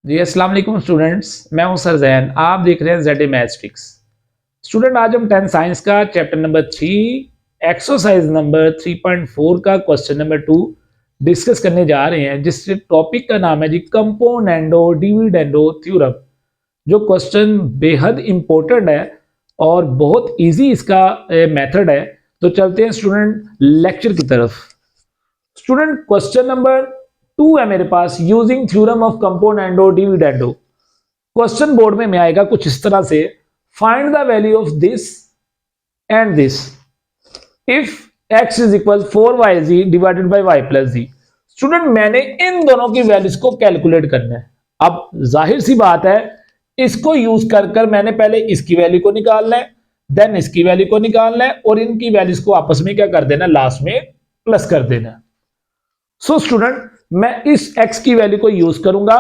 जी अस्सलाम वालेकुम स्टूडेंट्स, मैं हूं सर जैन। आप देख रहे हैं ZA मैथ्स ट्रिक्स। स्टूडेंट आज हम 10 साइंस का चैप्टर नंबर 3 एक्सरसाइज नंबर 3.4 का क्वेश्चन नंबर 2 डिस्कस करने जा रहे हैं, जिससे टॉपिक का नाम है जी कंपोनेंडो डिविडेंडो थ्योरम। जो क्वेश्चन बेहद इंपॉर्टेंट है और बहुत इजी इसका मेथड है। तो चलते हैं स्टूडेंट लेक्चर की तरफ। स्टूडेंट क्वेश्चन नंबर 2 है मेरे पास, using theorem of componendo dividendo. Question board में आएगा कुछ इस तरह से, find the value of this and this if x is equal 4yz divided by y plus z। Student मैंने इन दोनों की वैल्यूज को कैलकुलेट करना है। अब जाहिर सी बात है, इसको यूज कर कर मैंने पहले इसकी वैल्यू को निकालना है, देन इसकी वैल्यू को निकालना है और इनकी वैल्यूज को आपस में क्या कर देना, लास्ट में प्लस कर देना। सो स्टूडेंट मैं इस x की वैल्यू को यूज करूंगा,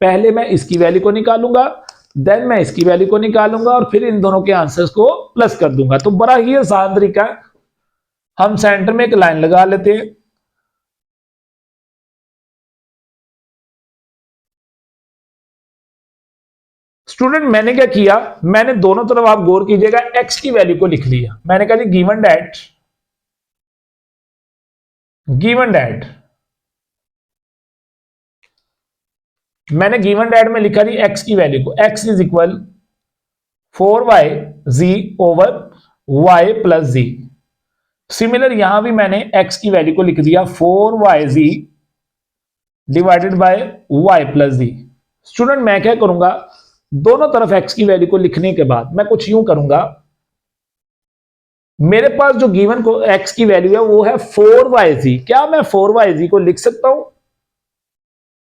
पहले मैं इसकी वैल्यू को निकालूंगा, देन मैं इसकी वैल्यू को निकालूंगा और फिर इन दोनों के आंसर्स को प्लस कर दूंगा। तो बड़ा ही आसान तरीका है। हम सेंटर में एक लाइन लगा लेते हैं। स्टूडेंट मैंने क्या किया, मैंने दोनों तरफ, आप गौर कीजिएगा, x की वैल्यू को लिख लिया। मैंने कहा जी गिवन डैट मैंने गिवन डैट में लिखा जी x की वैल्यू को, x is equal 4yz over y plus z। Similar यहां भी मैंने x की वैल्यू को लिख दिया 4yz divided by y plus z। Student मैं क्या करूंगा, दोनों तरफ x की वैल्यू को लिखने के बाद मैं कुछ यूं करूंगा, मेरे पास जो गिवन को x की वैल्यू है वो है 4yz। क्या मैं 4yz को लिख सकता हूं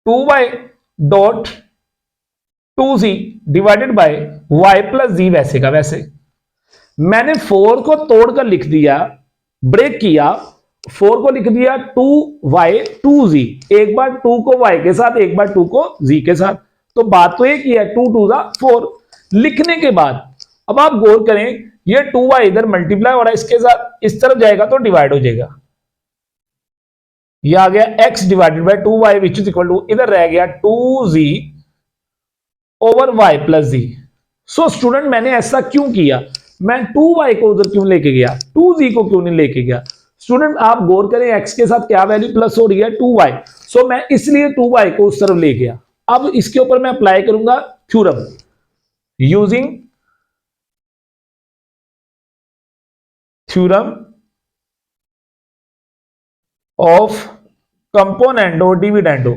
2y dot 2z divided by y plus z, वैसे का वैसे। मैंने 4 को तोड़कर लिख दिया, ब्रेक किया, 4 को लिख दिया 2y 2z, एक बार 2 को y के साथ, एक बार 2 को z के साथ। तो बात तो एक ही है, 2 2 4। लिखने के बाद अब आप गौर करें, ये 2y इधर मल्टीप्लाई हो रहा है इसके साथ, इस तरफ जाएगा तो डिवाइड हो जाएगा। ये आ गया x divided by 2y which is equal to, इधर रह गया 2z over y plus z। So student मैंने ऐसा क्यों किया, मैं 2y को उधर क्यों लेके गया, 2z को क्यों नहीं लेके गया। स्टूडेंट आप गौर करें, x के साथ क्या वैल्यू प्लस हो रही है 2y, सो मैं इसलिए 2y को उस तरफ ले गया। अब इसके ऊपर मैं अप्लाई करूंगा theorem using theorem of componendo dividendo.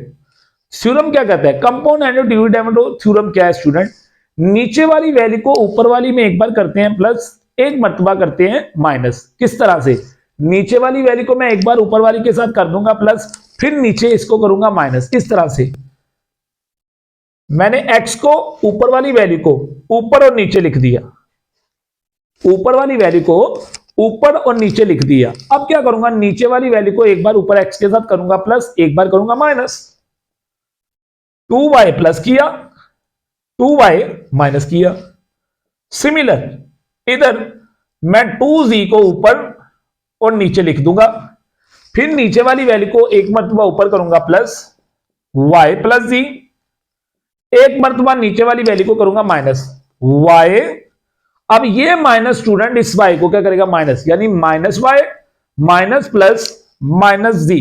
Theorem क्या कहता है, कंपोनेंडो डिविडेंडो थ्योरम क्या है स्टूडेंट, नीचे वाली वैल्यू को ऊपर वाली में एक बार करते हैं प्लस, एक मर्तबा करते हैं माइनस। किस तरह से, नीचे वाली वैल्यू को मैं एक बार ऊपर वाली के साथ कर दूंगा प्लस, फिर नीचे इसको करूंगा माइनस। इस तरह से मैंने x को, ऊपर वाली वैल्यू को ऊपर और नीचे लिख दिया, ऊपर वाली वैल्यू को ऊपर और नीचे लिख दिया। अब क्या करूंगा, नीचे वाली वैल्यू को एक बार ऊपर x के साथ करूंगा प्लस, एक बार करूंगा माइनस। 2y प्लस किया, 2y माइनस किया। सिमिलर इधर मैं 2z को ऊपर और नीचे लिख दूंगा, फिर नीचे वाली वैल्यू को एक मर्तबा ऊपर करूंगा प्लस y प्लस z, एक मर्तबा नीचे वाली वैल्यू को करूंगा माइनस y। अब ये माइनस स्टूडेंट इस y को क्या करेगा, माइनस, यानी minus y minus plus minus z।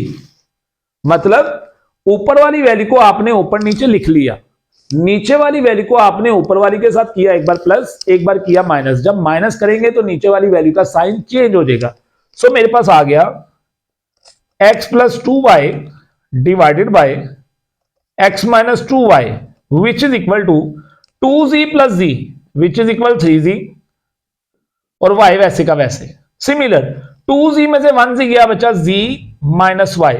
मतलब ऊपर वाली वैल्यू को आपने ऊपर नीचे लिख लिया, नीचे वाली वैल्यू को आपने ऊपर वाली के साथ किया एक बार प्लस, एक बार किया माइनस। जब माइनस करेंगे तो नीचे वाली वैल्यू का साइन चेंज हो जाएगा। सो मेरे पास आ गया x plus 2y divided by x minus 2y which is equal to 2z plus z which is equal 3z और y वैसे का वैसे। सिमिलर 2z में से 1 z गया, बचा z माइनस y।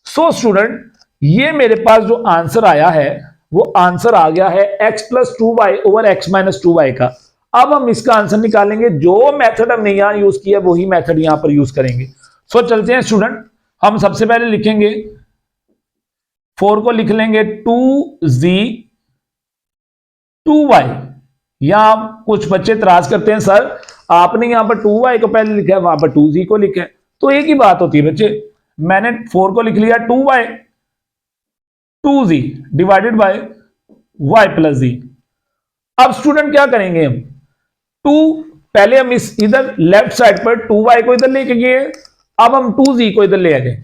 सो स्टूडेंट ये मेरे पास जो आंसर आया है वो आंसर आ गया है x plus 2y over x minus 2y का। अब हम इसका आंसर निकालेंगे, जो मेथड हमने यहां यूज किया वही मेथड यहां पर यूज करेंगे। सो चलते हैं स्टूडेंट, हम सबसे पहले लिखेंगे 4 को लिख लेंगे 2z 2y। यहां कुछ बच्चे इतराज करते हैं, सर आपने यहां पर 2y को पहले लिखा है, वहां पर 2z को लिखा है। तो एक ही बात होती है बच्चे, मैंने 4 को लिख लिया 2y 2z divided by y plus z. अब स्टूडेंट क्या करेंगे हम, टू, पहले हम इस इधर लेफ्ट साइड पर 2y को इधर लेके गए, अब हम 2z को इधर ले आ गए,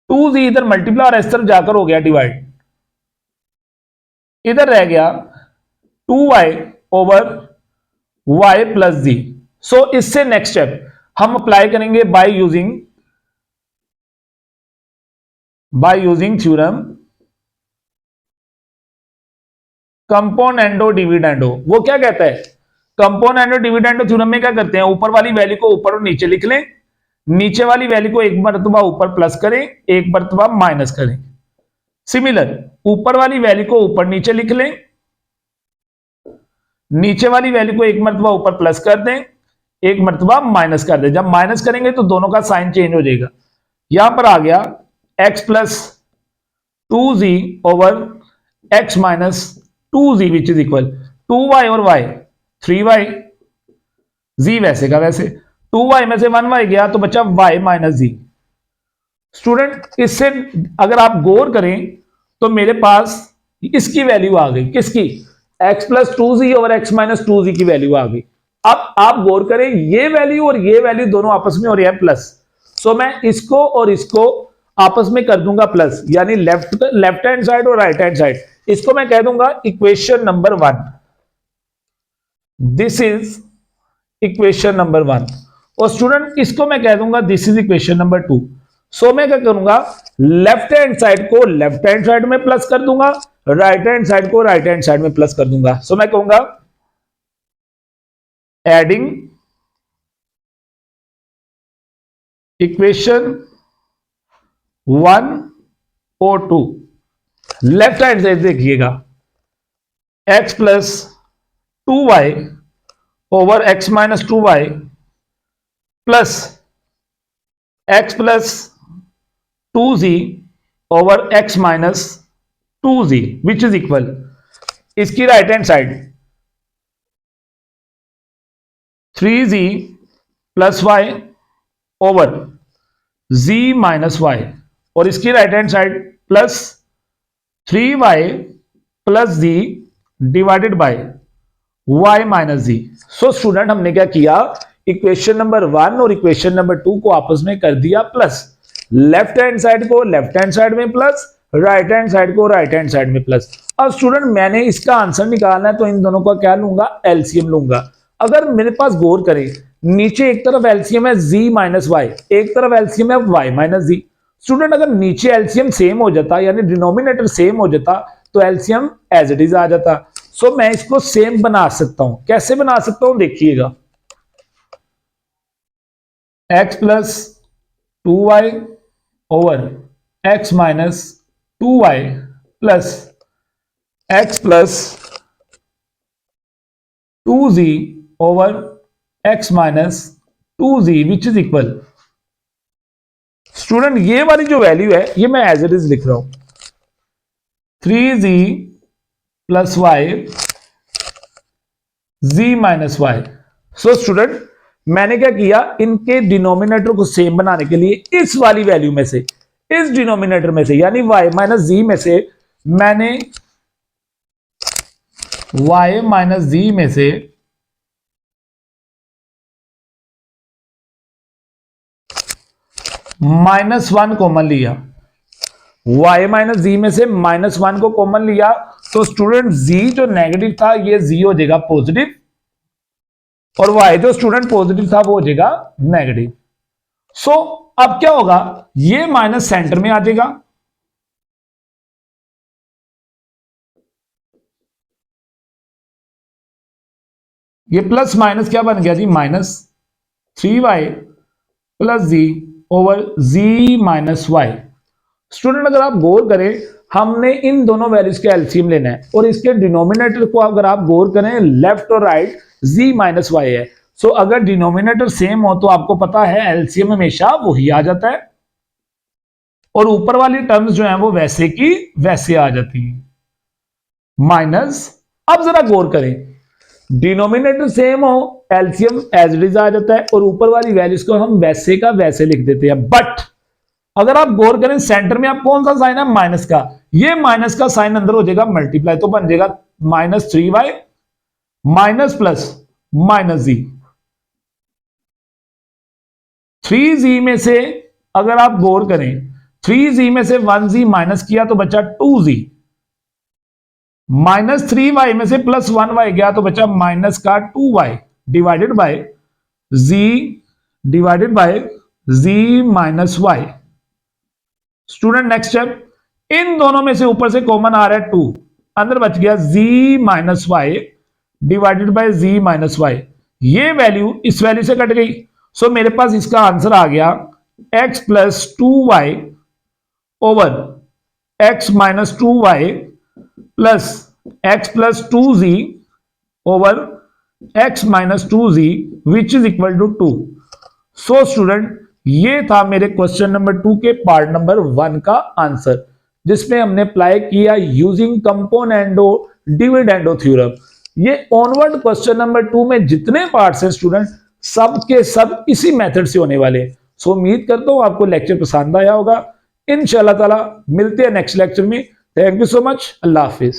2z इधर मल्टीप्लाई और इस तरफ जाकर हो गया डिवाइड, इधर रह गया 2y ओवर y प्लस जी। सो इससे नेक्स्ट स्टेप हम अप्लाई करेंगे by using theorem componendo dividendo. वो क्या कहता है, कंपोनेंडो डिविडेंडो थ्योरम में क्या करते हैं, ऊपर वाली वैल्यू को ऊपर और नीचे लिख लें, नीचे वाली वैल्यू को एक मर्तबा ऊपर प्लस करें, एक मर्तबा माइनस करें। सिमिलर ऊपर वाली वैल्यू को ऊपर नीचे लिख लें, नीचे वाली वैल्यू को एक मर्तबा ऊपर प्लस कर दें, एक मर्तबा माइनस कर दें। जब माइनस करेंगे तो दोनों का साइन चेंज हो जाएगा। यहां पर आ गया x plus 2z over x minus 2z which is equal 2y और y 3y, z वैसे का वैसे, 2y में से 1y गया तो बचा y माइनस जी। स्टूडेंट इससे अगर आप गौर करें तो मेरे पास इसकी वैल्यू आ गई, किसकी, x plus 2z over x minus 2z की वैल्यू आ गई। अब आप गौर करें ये वैल्यू और ये वैल्यू दोनों आपस में हो रही है प्लस, सो मैं इसको और इसको आपस में कर दूंगा प्लस, यानी लेफ्ट हैंड साइड और राइट हैंड साइड, इसको मैं कह दूंगा equation number 1। This is equation number 1 और स्टूडेंट इसको मैं कह दूंगा दिस इज इक्वेशन नंबर 2। सो मैं क्या करूंगा, लेफ्ट हैंड साइड को लेफ्ट हैंड साइड में प्लस कर दूंगा, राइट हैंड साइड को राइट हैंड साइड में प्लस कर दूंगा। सो मैं कहूंगा एडिंग इक्वेशन 1 और 2, लेफ्ट हैंड साइड देखिएगा x plus 2y over x minus 2y plus x plus 2z over x minus 2z which is equal, इसकी right hand side 3z plus y over z minus y और इसकी right hand side plus 3y plus z divided by y minus z. So student हमने क्या किया, equation number 1 और equation number 2 को आपस में कर दिया प्लस, लेफ्ट हैंड साइड को लेफ्ट हैंड साइड में प्लस, राइट हैंड साइड को राइट हैंड साइड में प्लस। अब स्टूडेंट मैंने इसका आंसर निकालना है तो इन दोनों का क्या लूंगा, एलसीएम लूंगा। अगर मेरे पास गौर करें नीचे एक तरफ एलसीएम है z माइनस वाई, एक तरफ एलसीएम है y माइनस जी। स्टूडेंट अगर नीचे एलसीएम सेम हो जाता यानी डिनोमिनेटर सेम हो जाता तो एलसीएम एज इट इज आ जाता। सो मैं इसको सेम बना सकता हूं, कैसे बना सकता हूं देखिएगा, x plus 2y over x minus 2y plus x plus 2z over x minus 2z which is equal. Student ये वाली जो वैल्यू है ये मैं एज इट इज लिख रहा हूं 3z plus y z minus y. So student मैंने क्या किया, इनके डिनोमिनेटर को सेम बनाने के लिए इस वाली वैल्यू में से, इस डिनोमिनेटर में से यानी y माइनस जी में से मैंने y माइनस जी में से -1 कॉमन लिया, y माइनस जी में से -1 को कॉमन लिया तो स्टूडेंट z जो नेगेटिव था ये z हो जाएगा पॉजिटिव और y जो स्टूडेंट पॉजिटिव था वो हो जाएगा नेगेटिव। सो अब क्या होगा, ये माइनस सेंटर में आ जाएगा, ये प्लस माइनस क्या बन गया z, -3y plus z over z minus y. Student अगर आप गौर करें हमने इन दोनों वैल्यूज के एलसीएम लेना है और इसके डिनोमिनेटर को अगर आप गौर करें लेफ्ट और राइट z माइनस वाई है। सो अगर डिनोमिनेटर सेम हो तो आपको पता है एलसीएम हमेशा वही आ जाता है और ऊपर वाली टर्म्स जो है वो वैसे की वैसे आ जाती है माइनस। अब जरा गौर करें डिनोमिनेटर सेम हो एलसीएम एज इट इज आ जाता है और ऊपर वाली वैल्यूज को हम वैसे का वैसे लिख देते हैं। बट अगर आप गौर करें सेंटर में आप कौन सा साइन है, माइनस का, ये माइनस का साइन अंदर हो जाएगा मल्टीप्लाई, तो बन जाएगा -3y minus plus -z। 3z में से अगर आप गौर करें, 3z में से 1z माइनस किया तो बचा 2z, -3y में से +1y गया तो बचा माइनस का 2y divided by z minus y। Student next step, इन दोनों में से ऊपर से कॉमन आ रहा है 2, अंदर बच गया z minus y divided by z minus y. ये वैल्यू इस वैल्यू से कट गई, सो मेरे पास इसका आंसर आ गया x plus 2y over x minus 2y plus x plus 2z over x minus 2z which is equal to 2। So student ये था मेरे क्वेश्चन नंबर 2 के पार्ट नंबर 1 का आंसर, जिसमें हमने अप्लाई किया यूजिंग कंपोनेंडो डिविडेंडो थ्योरम। ये onward question number 2 में जितने पार्ट्स हैं स्टूडेंट, सब के सब इसी मेथड से होने वाले। सो उम्मीद करता हूं आपको लेक्चर पसंद आया होगा। इंशाल्लाह ताला मिलते हैं नेक्स्ट लेक्चर में। Thank you so much. Allah Hafiz.